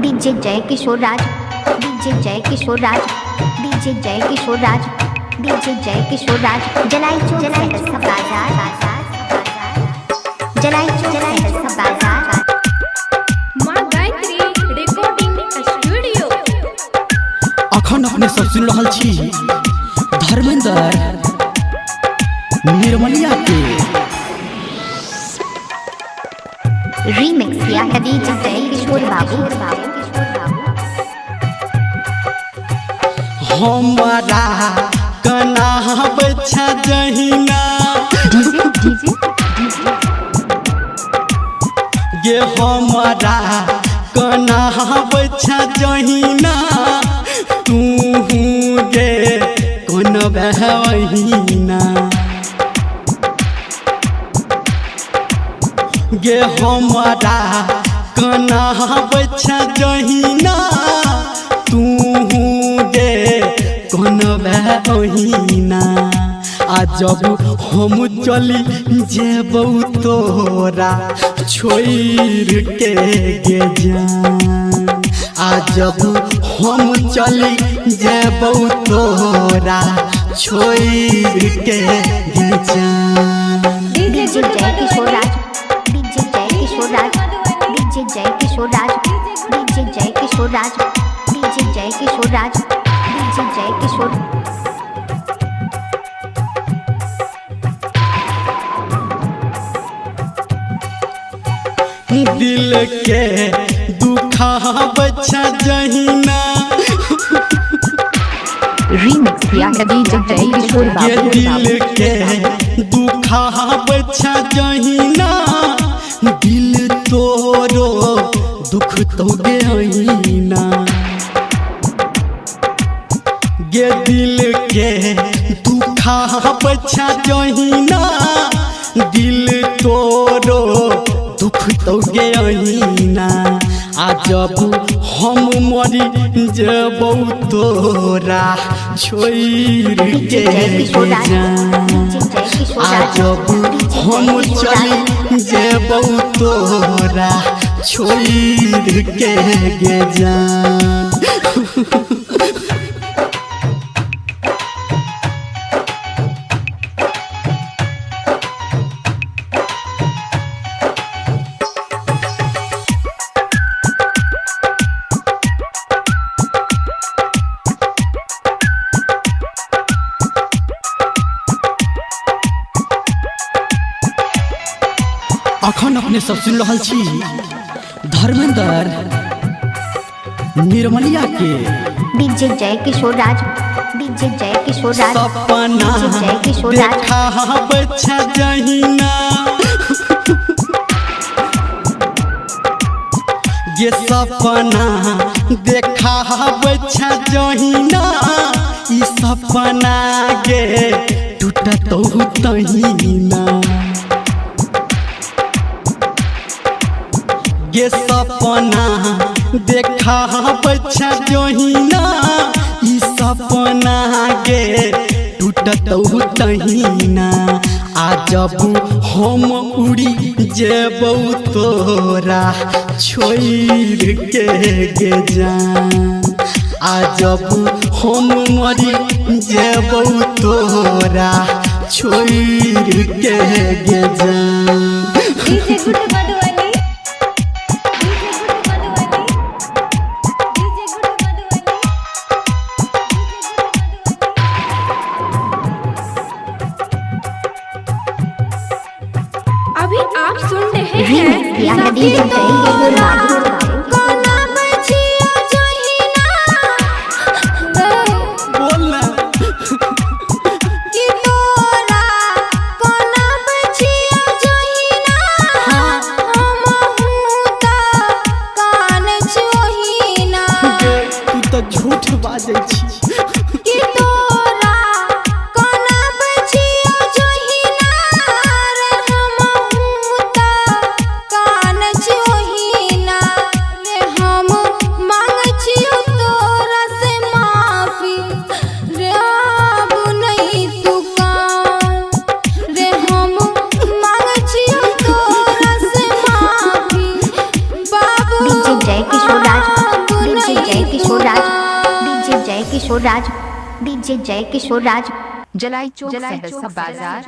DJ जय किशोर राज, DJ जय किशोर राज, DJ जय किशोर राज, डीजे जय किशोर राज। जलाई चो जलाई बाजार, जलाई चो जलाई बाजार। मां गायत्री रिकॉर्डिंग स्टूडियो। अखन अपने सब सुन रहल छी धर्मेंद्र निर्मलिया के रीमिक्स किया है डीजे जय किशोर बाबू। हमारा कना बच्चा जहिना डीजे डीजे ये हमारा कना बच्चा जहिना तू गे कौन बहना गे हमारा कना बच्चा जहिना तू गे कौन बहना आ जब हम चली जेबौ तोरा छोड़ के गे जान आ जब हम चली जेबौ तोरा छोड़ के गे जान। डीजे जय किशोर राज, डीजे जय किशोर राज, डीजे जय किशोर राज, डीजे जय किशोर राज, डीजे जय किशोर राज, डीजे जय किशोर। दिल के दुखा बच्चा जहिना रीमिक्स किया है डीजे जय किशोर ये बाबू। दिल के दुखा बच्चा जहिना दिल तोरो दुख तो गईना ये दिल के दुखा बच्चा जहिना दिल तोरो दुख तो गईना आ जब हम मरी जबौ तोरा छोड़ के जान आ जब हम चली जबौ तोरा छोड़ के गे जान। अखन अपने सब सुन रहल छी धर्मेंद्र निर्मलिया के डीजे जय किशोर राज, डीजे जय किशोर राज, सपना डीजे जय किशोर राज। देखा बच्चा जहिना ये सपना देखा बच्चा जहिना ई सपना गे टूटत तहिना ये सपना देखा बच्चा जहिना ई सपना गे टूटत तहिना आ जब हम उड़ी जेबौ तोरा छोड़ के गे जान आ जब हम मरी जेबौ तोरा छोड़ के गे जान। DJ good Madhubani, DJ good Madhubani. अभी आप सुन रहे रीमिक्स किया है हैं डीजे जय किशोर बाबू। बोलना तू तो झूठ बाजै छी। जय किशोर राज डीजे जय किशोर राज डीजे जय किशोर राज डीजे जय किशोर राज जलाई चौक सहरसा बाजार